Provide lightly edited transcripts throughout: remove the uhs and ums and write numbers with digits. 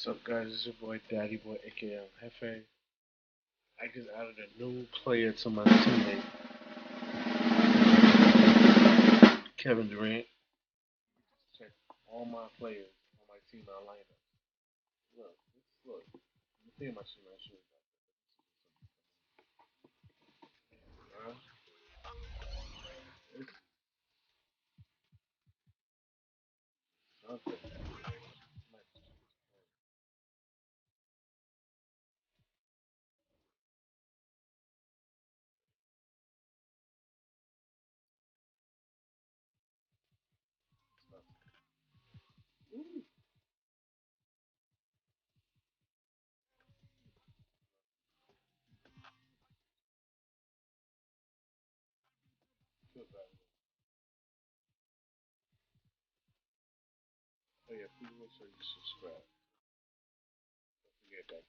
What's up, guys? It's your boy Daddy Boy, aka Hefe. I just added a new player to my teammate, Kevin Durant. Check all my players on my team I lined up. Look. You see my shoe, my shoes. Okay. Oh yeah, please make sure you subscribe. Don't forget that.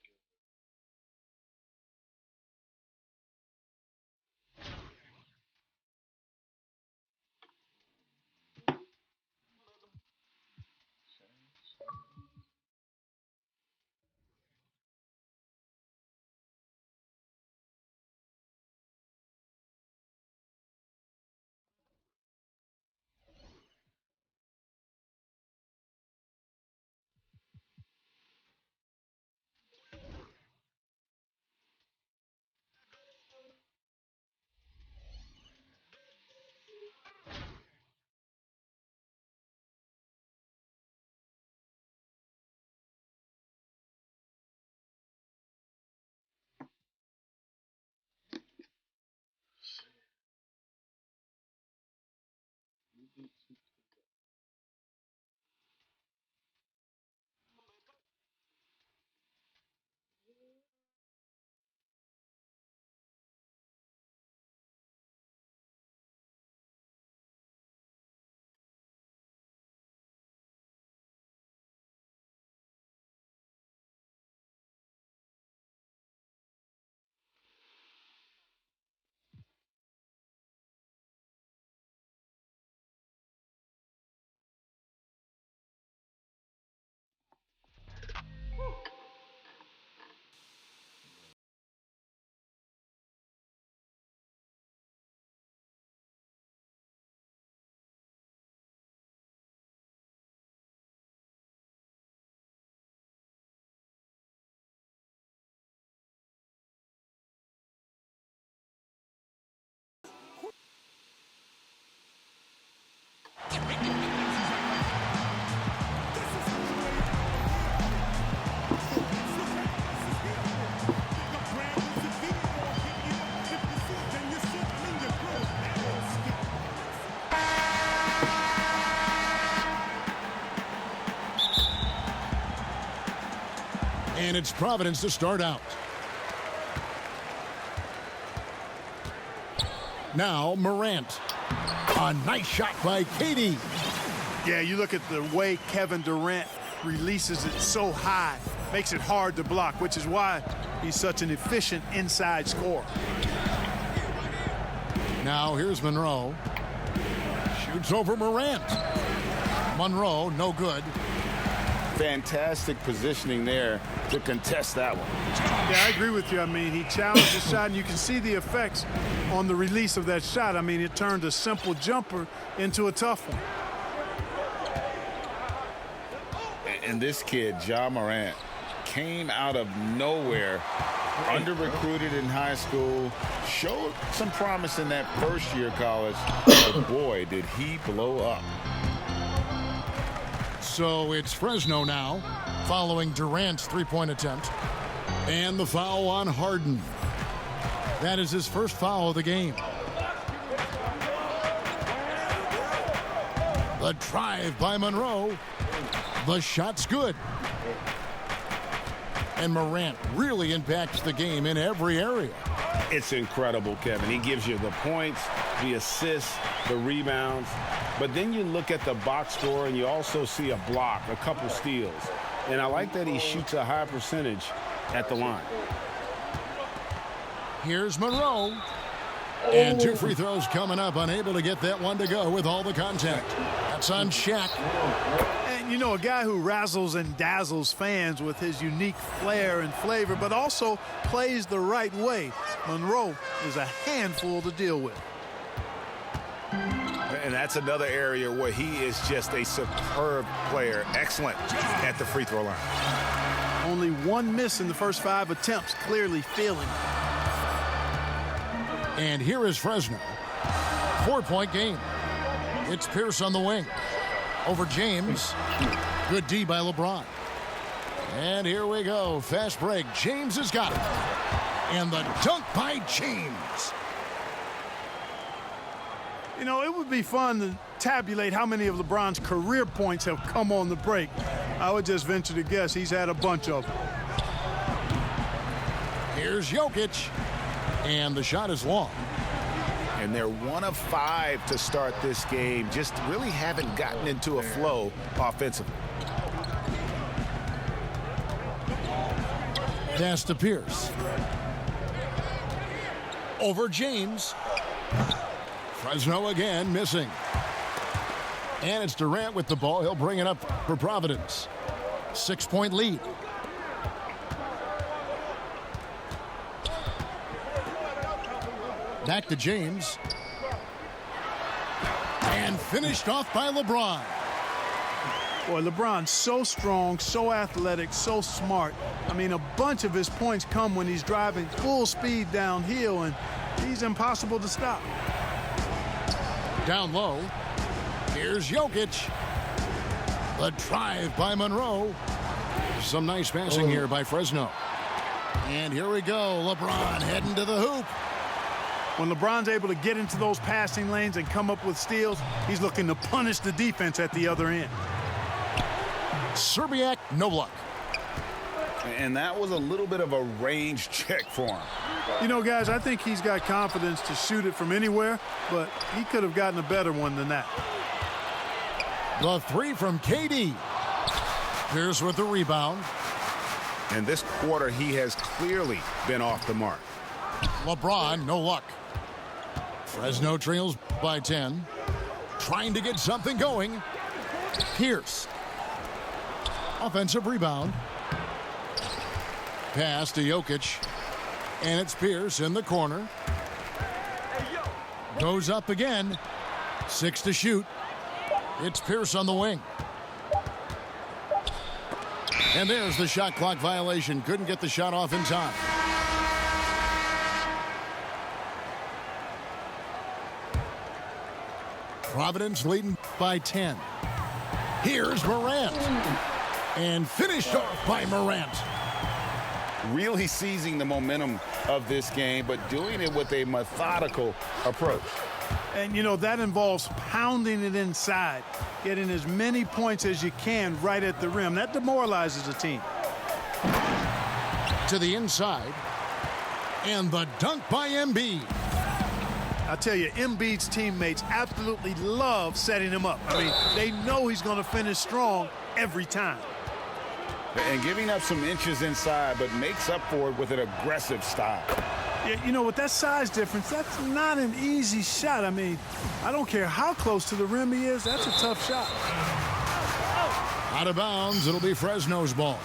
And it's Providence to start out. Now Morant. A nice shot by Katie. Yeah, you look at the way Kevin Durant releases it so high, makes it hard to block, which is why he's such an efficient inside scorer. Now here's Monroe. Shoots over Morant. Monroe, no good. Fantastic positioning there to contest that one. Yeah, I agree with you. I mean, he challenged the shot, and you can see the effects on the release of that shot. I mean, it turned a simple jumper into a tough one. And this kid, Ja Morant, came out of nowhere, under-recruited in high school, showed some promise in that first year of college, but boy, did he blow up. So it's Fresno now, following Durant's three-point attempt. And the foul on Harden. That is his first foul of the game. The drive by Monroe. The shot's good. And Morant really impacts the game in every area. It's incredible, Kevin. He gives you the points, the assists, the rebounds. But then you look at the box score and you also see a block, a couple steals. And I like that he shoots a high percentage at the line. Here's Monroe. And two free throws coming up, unable to get that one to go with all the contact. That's on Shaq. And And you know, a guy who razzles and dazzles fans with his unique flair and flavor, but also plays the right way. Monroe is a handful to deal with. And that's another area where he is just a superb player. Excellent at the free throw line. Only one miss in the first 5 attempts, clearly feeling. And here is Fresno. 4-point game. It's Pierce on the wing. Over James. Good D by LeBron. And here we go. Fast break. James has got it. And the dunk by James. You know, it would be fun to tabulate how many of LeBron's career points have come on the break. I would just venture to guess he's had a bunch of them. Here's Jokic. And the shot is long. And they're 1 of 5 to start this game. Just really haven't gotten into a flow offensively. Pass to Pierce. Over James. Fresno again missing. And it's Durant with the ball. He'll bring it up for Providence. 6-point lead. Back to James. And finished off by LeBron. Boy, LeBron's so strong, so athletic, so smart. I mean, a bunch of his points come when he's driving full speed downhill, and he's impossible to stop. Down low. Here's Jokic. The drive by Monroe. Some nice passing here by Fresno. And here we go. LeBron heading to the hoop. When LeBron's able to get into those passing lanes and come up with steals, he's looking to punish the defense at the other end. Serbiak, no luck. And that was a little bit of a range check for him. You know, guys, I think he's got confidence to shoot it from anywhere, but he could have gotten a better one than that. The 3 from KD. Pierce with the rebound. And this quarter, he has clearly been off the mark. LeBron, no luck. Fresno trails by 10. Trying to get something going. Pierce. Offensive rebound. Pass to Jokic. And it's Pierce in the corner. Goes up again. 6 to shoot. It's Pierce on the wing. And there's the shot clock violation. Couldn't get the shot off in time. Providence leading by 10. Here's Morant. And finished off by Morant. Really seizing the momentum of this game, but doing it with a methodical approach. And, you know, that involves pounding it inside, getting as many points as you can right at the rim. That demoralizes a team. To the inside. And the dunk by Embiid. I tell you, Embiid's teammates absolutely love setting him up. I mean, they know he's going to finish strong every time. And giving up some inches inside, but makes up for it with an aggressive style. Yeah, you know, with that size difference, that's not an easy shot. I mean, I don't care how close to the rim he is, that's a tough shot. Out of bounds, it'll be Fresno's ball.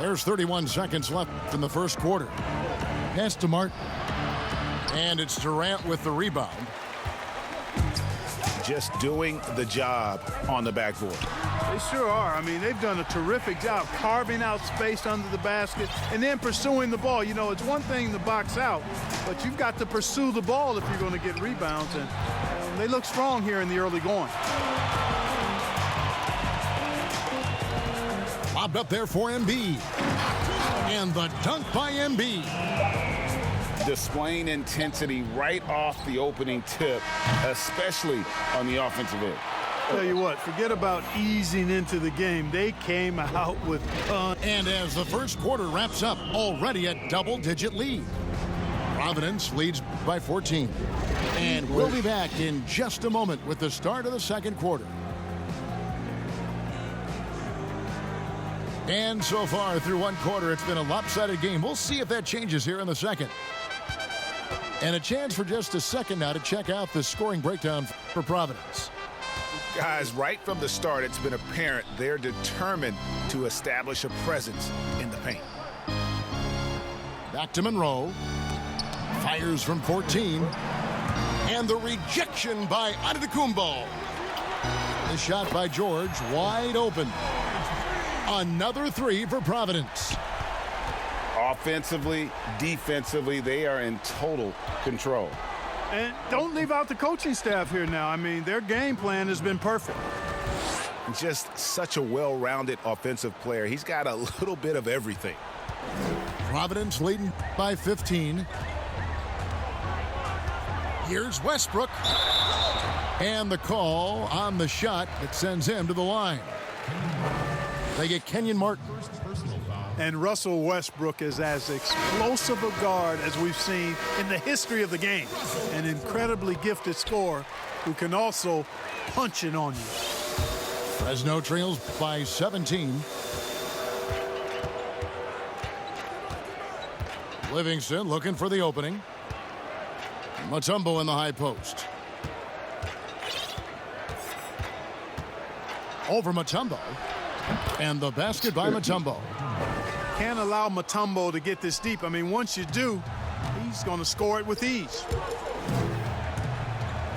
There's 31 seconds left in the first quarter. Pass to Martin. And it's Durant with the rebound. Just doing the job on the backboard. They sure are. I mean, they've done a terrific job carving out space under the basket and then pursuing the ball. You know, it's one thing to box out, but you've got to pursue the ball if you're going to get rebounds, and they look strong here in the early going. Lobbed up there for Embiid. And the dunk by Embiid. Displaying intensity right off the opening tip, especially on the offensive end. Tell you what, forget about easing into the game. They came out with fun. And as the first quarter wraps up, already a double-digit lead. Providence leads by 14. And we'll be back in just a moment with the start of the second quarter. And so far through one quarter, it's been a lopsided game. We'll see if that changes here in the second. And a chance for just a second now to check out the scoring breakdown for Providence. Guys, right from the start, it's been apparent they're determined to establish a presence in the paint. Back to Monroe. Fires from 14. And the rejection by Antetokounmpo. The shot by George, wide open. Another three for Providence. Offensively, defensively, they are in total control. And don't leave out the coaching staff here now. I mean, their game plan has been perfect. Just such a well-rounded offensive player. He's got a little bit of everything. Providence leading by 15. Here's Westbrook. And the call on the shot that sends him to the line. They get Kenyon Martin. And Russell Westbrook is as explosive a guard as we've seen in the history of the game. An incredibly gifted scorer who can also punch it on you. Fresno trails by 17. Livingston looking for the opening. Mutombo in the high post. Over Mutombo. And the basket by Mutombo. Can't allow Mutombo to get this deep. I mean, once you do, he's going to score it with ease.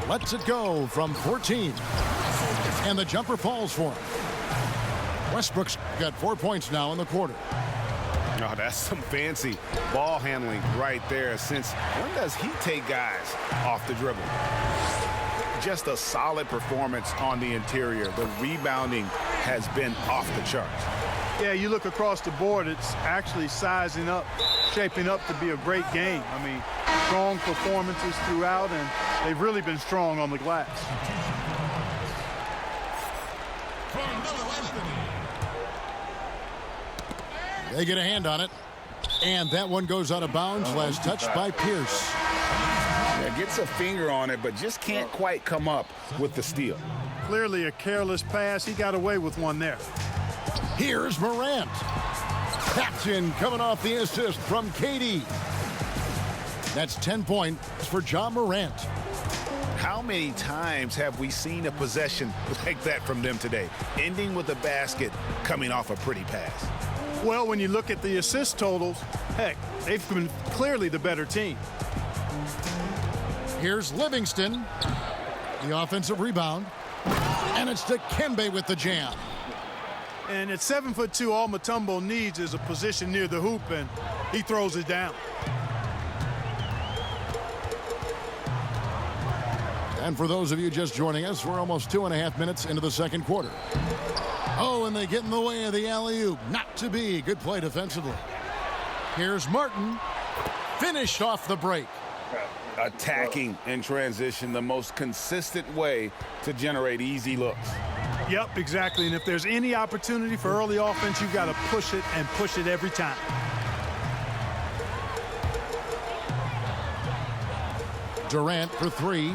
Lets it go from 14. And the jumper falls for him. Westbrook's got 4 points now in the quarter. Oh, that's some fancy ball handling right there. Since when does he take guys off the dribble? Just a solid performance on the interior. The rebounding has been off the charts. Yeah, you look across the board, it's actually sizing up, shaping up to be a great game. I mean, strong performances throughout, and they've really been strong on the glass. They get a hand on it. And that one goes out of bounds. Last touch by Pierce. Yeah, gets a finger on it, but just can't quite come up with the steal. Clearly a careless pass. He got away with one there. Here's Morant. Captain coming off the assist from KD. That's 10 points for John Morant. How many times have we seen a possession like that from them today, ending with a basket coming off a pretty pass? Well, when you look at the assist totals, heck, they've been clearly the better team. Here's Livingston. The offensive rebound. And it's Dikembe with the jam. And at 7'2", all Mutombo needs is a position near the hoop, and he throws it down. And for those of you just joining us, we're almost 2.5 minutes into the second quarter. Oh, and they get in the way of the alley-oop. Not to be. Good play defensively. Here's Martin. Finished off the break. Attacking in transition, the most consistent way to generate easy looks. Yep, exactly. And if there's any opportunity for early offense, you've got to push it and push it every time. Durant for three.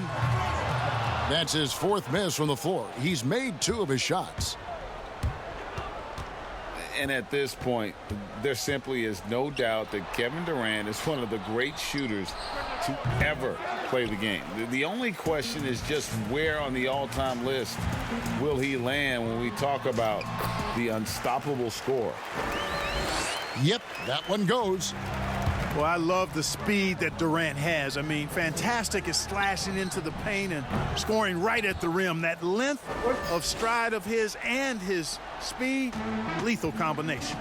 That's his fourth miss from the floor. He's made 2 of his shots. And at this point, there simply is no doubt that Kevin Durant is one of the great shooters to ever play the game. The only question is just where on the all-time list will he land when we talk about the unstoppable scorer. Yep, that one goes. Well, I love the speed that Durant has. I mean, fantastic at slashing into the paint and scoring right at the rim. That length of stride of his and his speed, lethal combination.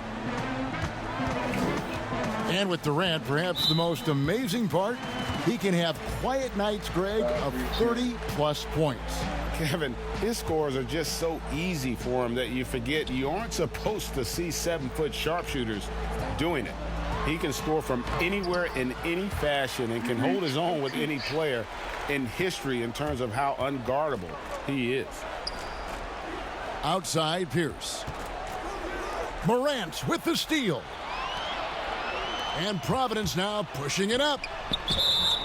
And with Durant, perhaps the most amazing part, he can have quiet nights, Greg, of 30-plus points. Kevin, his scores are just so easy for him that you forget you aren't supposed to see 7-foot sharpshooters doing it. He can score from anywhere in any fashion and can hold his own with any player in history in terms of how unguardable he is. Outside Pierce. Morant with the steal. And Providence now pushing it up.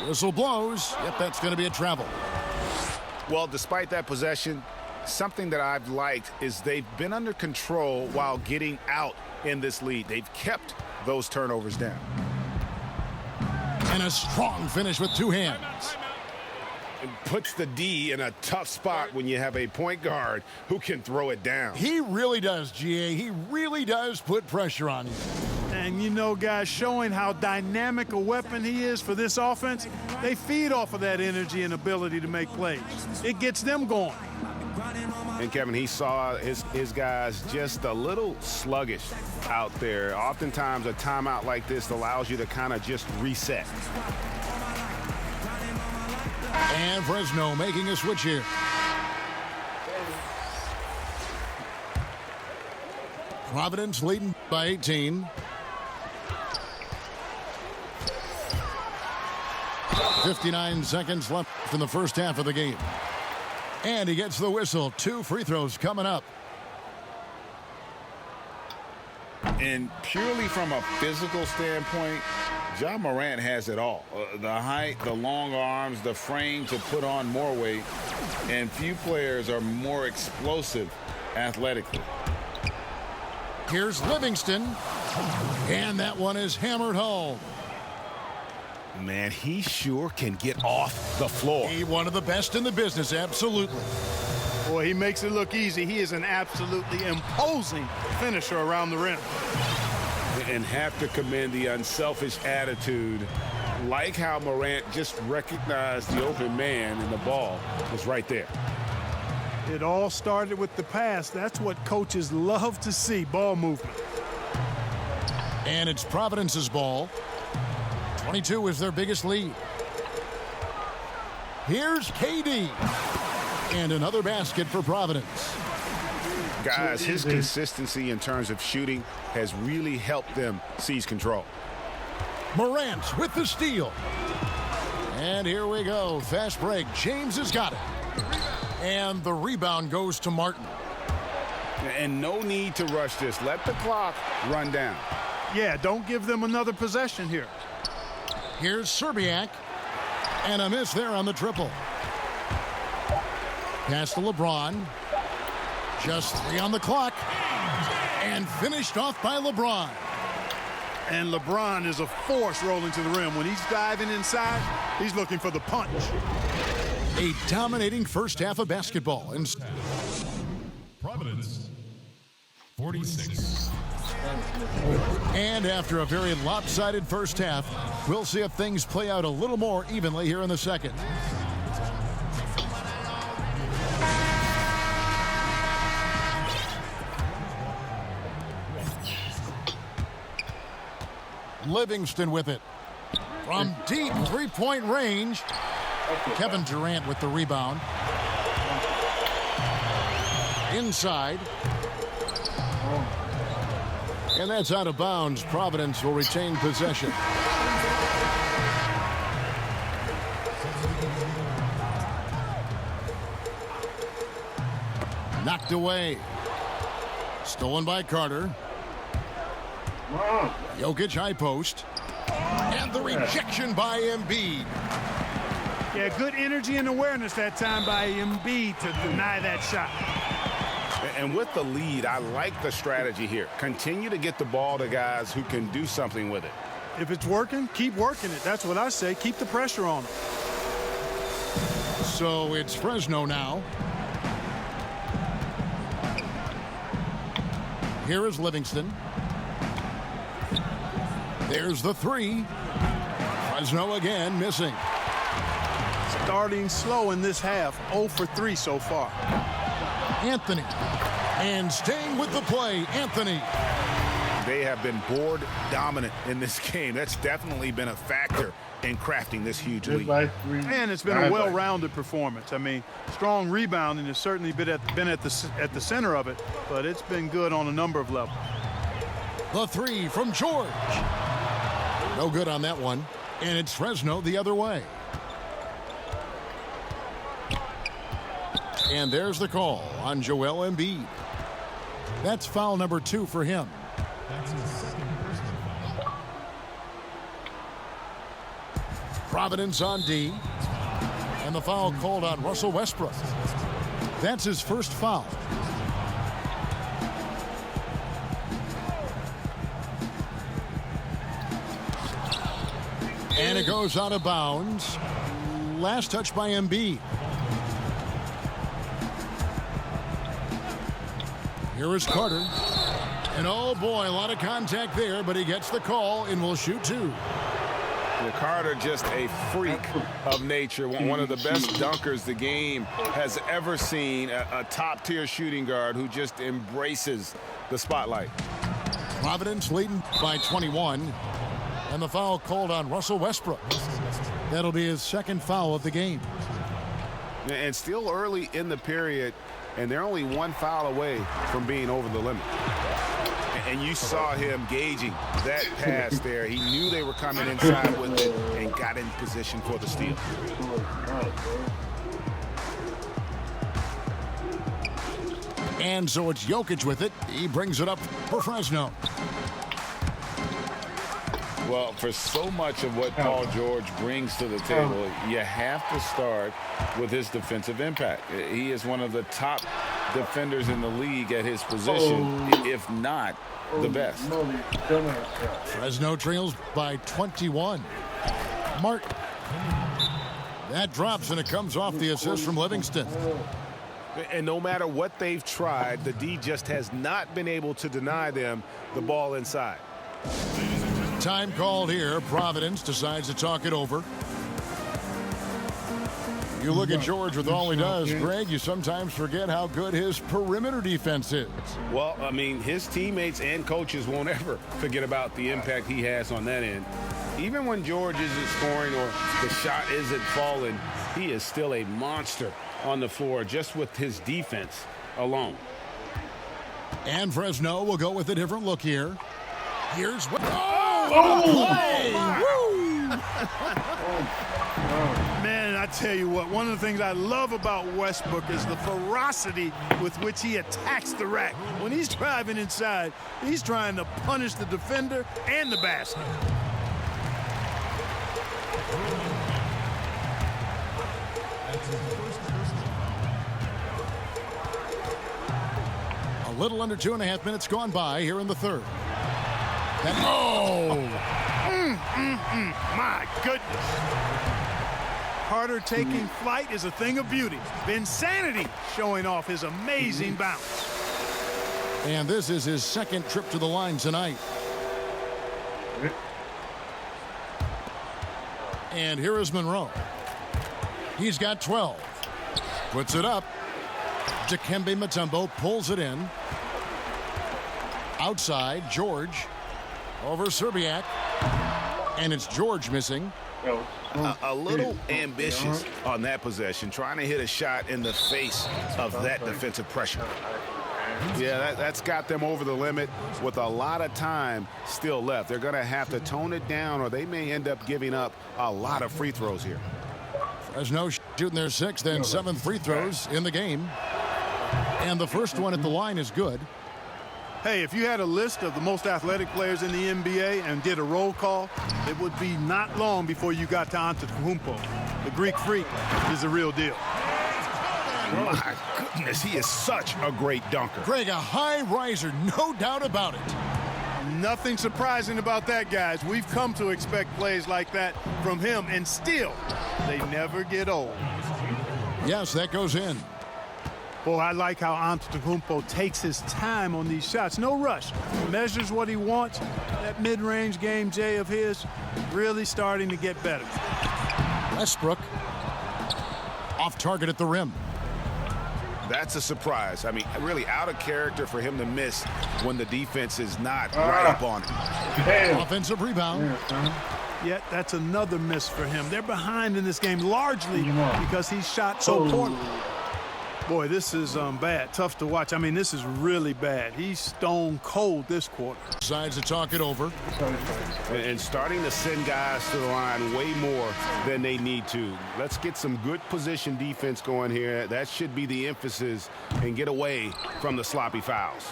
Whistle blows. Yep, that's going to be a travel. Well, despite that possession, something that I've liked is they've been under control while getting out in this lead. They've kept those turnovers down. And a strong finish with two hands. It puts the D in a tough spot when you have a point guard who can throw it down. He really does, GA. He really does put pressure on you. And you know, guys, showing how dynamic a weapon he is for this offense, they feed off of that energy and ability to make plays. It gets them going. And Kevin, he saw his guys just a little sluggish out there. Oftentimes a timeout like this allows you to kind of just reset. And Fresno making a switch here. Providence leading by 18. 59 seconds left in the first half of the game. And he gets the whistle. 2 free throws coming up. And purely from a physical standpoint, Ja Morant has it all. The height, the long arms, the frame to put on more weight. And few players are more explosive athletically. Here's Livingston. And that one is hammered home. Man, he sure can get off the floor. He one of the best in the business, absolutely. Boy, he makes it look easy. He is an absolutely imposing finisher around the rim. And have to commend the unselfish attitude, like how Morant just recognized the open man and the ball was right there. It all started with the pass. That's what coaches love to see, ball movement. And it's Providence's ball. 22 is their biggest lead. Here's KD. And another basket for Providence. Guys, his consistency in terms of shooting has really helped them seize control. Morant with the steal. And here we go. Fast break. James has got it. And the rebound goes to Martin. And no need to rush this. Let the clock run down. Yeah, don't give them another possession here. Here's Serbiak. And a miss there on the triple. Pass to LeBron. Just 3 on the clock. And finished off by LeBron. And LeBron is a force rolling to the rim. When he's diving inside, he's looking for the punch. A dominating first half of basketball. And Providence, 46. And after a very lopsided first half, we'll see if things play out a little more evenly here in the second. Livingston with it. From deep three-point range. Kevin Durant with the rebound. Inside. And that's out of bounds. Providence will retain possession. Knocked away. Stolen by Carter. Jokic high post. And the rejection by Embiid. Yeah, good energy and awareness that time by Embiid to deny that shot. And with the lead, I like the strategy here. Continue to get the ball to guys who can do something with it. If it's working, keep working it. That's what I say. Keep the pressure on it. So it's Fresno now. Here is Livingston. There's the 3. Fresno again missing. Starting slow in this half, 0 for 3 so far. Anthony. And staying with the play, Anthony. They have been board dominant in this game. That's definitely been a factor in crafting this huge lead. And it's been a well-rounded performance. I mean, strong rebounding has certainly been at the center of it, but it's been good on a number of levels. The 3 from George. No good on that one. And it's Fresno the other way. And there's the call on Joel Embiid. That's foul number 2 for him. Providence on D. And the foul called on Russell Westbrook. That's his first foul. And it goes out of bounds. Last touch by Embiid. Here is Carter. And oh boy, a lot of contact there, but he gets the call and will shoot two. Carter, just a freak of nature, one of the best dunkers the game has ever seen, a top-tier shooting guard who just embraces the spotlight. Providence leading by 21, and the foul called on Russell Westbrook. That'll be his second foul of the game. And still early in the period, and they're only one foul away from being over the limit. And you saw him gauging that pass there. He knew they were coming inside with it and got in position for the steal. And so it's Jokic with it. He brings it up for Fresno. Well, for so much of what Paul George brings to the table, you have to start with his defensive impact. He is one of the top defenders in the league at his position, if not the best. Fresno trails by 21. Martin. That drops, and it comes off the assist from Livingston. And no matter what they've tried, the D just has not been able to deny them the ball inside. Time called here. Providence decides to talk it over. You look at George with all he does, Greg, you sometimes forget how good his perimeter defense is. Well, I mean, his teammates and coaches won't ever forget about the impact he has on that end. Even when George isn't scoring or the shot isn't falling, he is still a monster on the floor just with his defense alone. And Fresno will go with a different look here. Here's what. Man, I tell you what, one of the things I love about Westbrook is the ferocity with which he attacks the rack. When he's driving inside, he's trying to punish the defender and the basket. A little under 2.5 minutes gone by here in the third. My goodness. Carter taking flight is a thing of beauty. Insanity showing off his amazing bounce. And this is his second trip to the line tonight. And here is Monroe. He's got 12. Puts it up. Dikembe Mutombo pulls it in. Outside, George. Over Serbiak. And it's George missing. A little ambitious on that possession, trying to hit a shot in the face of that defensive pressure. Yeah, that's got them over the limit with a lot of time still left. They're going to have to tone it down, or they may end up giving up a lot of free throws here. Fresno shooting their 6th and 7th free throws in the game. And the first one at the line is good. Hey, if you had a list of the most athletic players in the NBA and did a roll call, it would be not long before you got to Antetokounmpo. The Greek freak is the real deal. My goodness, he is such a great dunker. Greg, a high riser, no doubt about it. Nothing surprising about that, guys. We've come to expect plays like that from him, and still, they never get old. Yes, that goes in. Boy, I like how Antetokounmpo takes his time on these shots. No rush. Measures what he wants. That mid-range game, Jay, of his, really starting to get better. Westbrook off target at the rim. That's a surprise. I mean, really out of character for him to miss when the defense is not right up on it. Offensive rebound. Yet that's another miss for him. They're behind in this game largely because he shot so poorly. Boy, this is bad. Tough to watch. I mean, this is really bad. He's stone cold this quarter. Decides to talk it over. And starting to send guys to the line way more than they need to. Let's get some good position defense going here. That should be the emphasis, and get away from the sloppy fouls.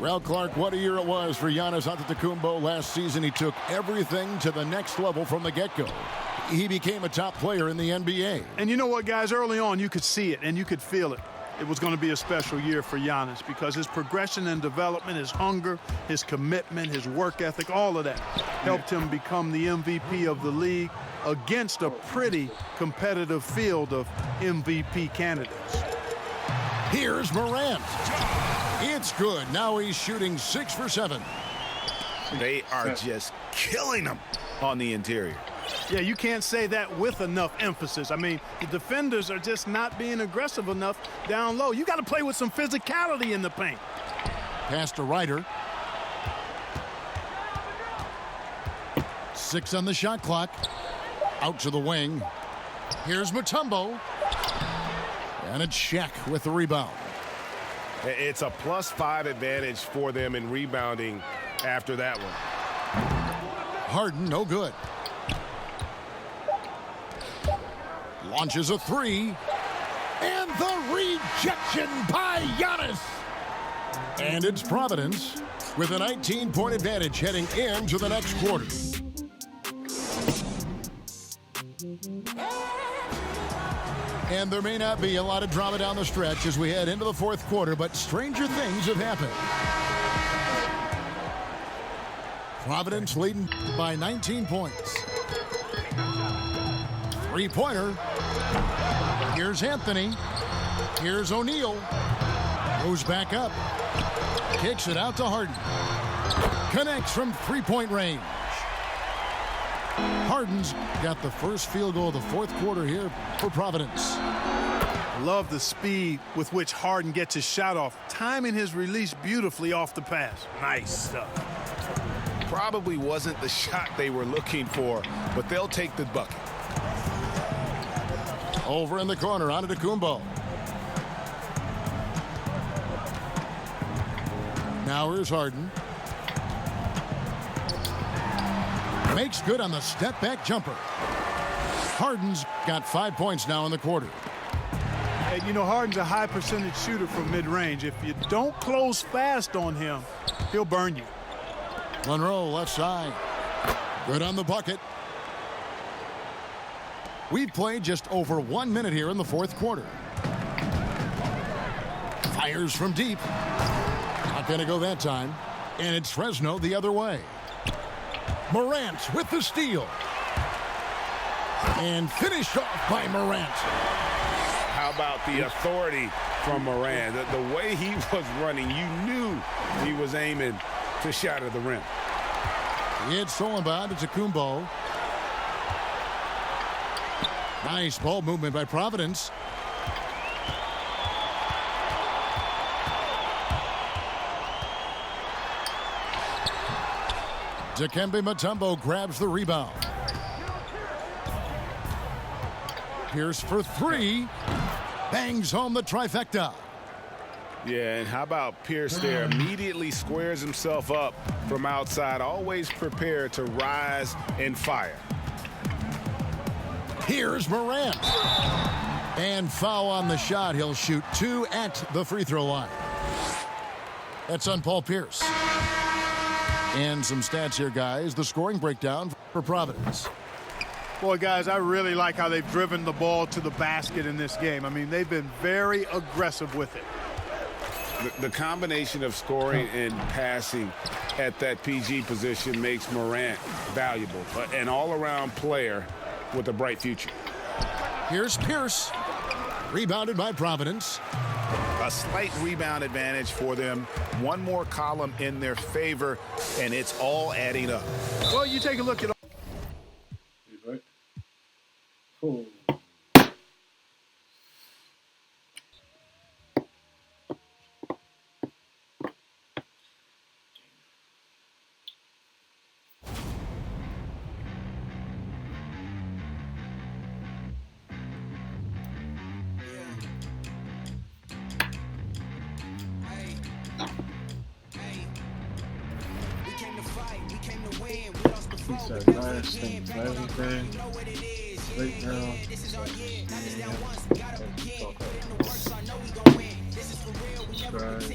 Well, Clark, what a year it was for Giannis Antetokounmpo last season. He took everything to the next level from the get-go. He became a top player in the NBA. And you know what, guys? Early on, you could see it and you could feel it. it was going to be a special year for Giannis because his progression and development, his hunger, his commitment, his work ethic, all of that helped him become the MVP of the league against a pretty competitive field of MVP candidates. Here's Morant. It's good. Now he's shooting 6 for 7. They are just killing them on the interior. Yeah, you can't say that with enough emphasis. I mean, the defenders are just not being aggressive enough down low. You got to play with some physicality in the paint. Pass to Ryder. 6 on the shot clock. Out to the wing. Here's Mutombo. And it's Shaq with the rebound. It's a +5 advantage for them in rebounding after that one. Harden, no good. Launches a 3. And the rejection by Giannis. And it's Providence with a 19-point advantage heading into the next quarter. And there may not be a lot of drama down the stretch as we head into the fourth quarter, but stranger things have happened. Providence leading by 19 points. Three-pointer. Here's Anthony. Here's O'Neal. Goes back up. Kicks it out to Harden. Connects from three-point range. Harden's got the first field goal of the fourth quarter here for Providence. Love the speed with which Harden gets his shot off, timing his release beautifully off the pass. Nice stuff. Probably wasn't the shot they were looking for, but they'll take the bucket. Over in the corner, Antetokounmpo. Now here's Harden. Makes good on the step-back jumper. Harden's got 5 points now in the quarter. And you know, Harden's a high percentage shooter from mid-range. If you don't close fast on him, he'll burn you. Monroe left side. Good on the bucket. We've played just over 1 minute here in the fourth quarter. Fires from deep. Not going to go that time. And it's Fresno the other way. Morant with the steal. And finished off by Morant. How about the authority from Morant? The way he was running, you knew he was aiming to shatter the rim. It's Solomon to Kumbo. Nice ball movement by Providence. Dikembe Mutombo grabs the rebound. Pierce for 3. Bangs home the trifecta. Yeah, and how about Pierce there? Immediately squares himself up from outside, always prepared to rise and fire. Here's Morant. And foul on the shot. He'll shoot 2 at the free throw line. That's on Paul Pierce. And some stats here, guys. The scoring breakdown for Providence. Boy, guys, I really like how they've driven the ball to the basket in this game. I mean, they've been very aggressive with it. The combination of scoring and passing at that PG position makes Morant valuable. An all-around player with a bright future. Here's Pierce. Rebounded by Providence. A slight rebound advantage for them. One more column in their favor, and it's all adding up. Well, you take a look at... Cool. He said nice things, everything. Right now, subscribe.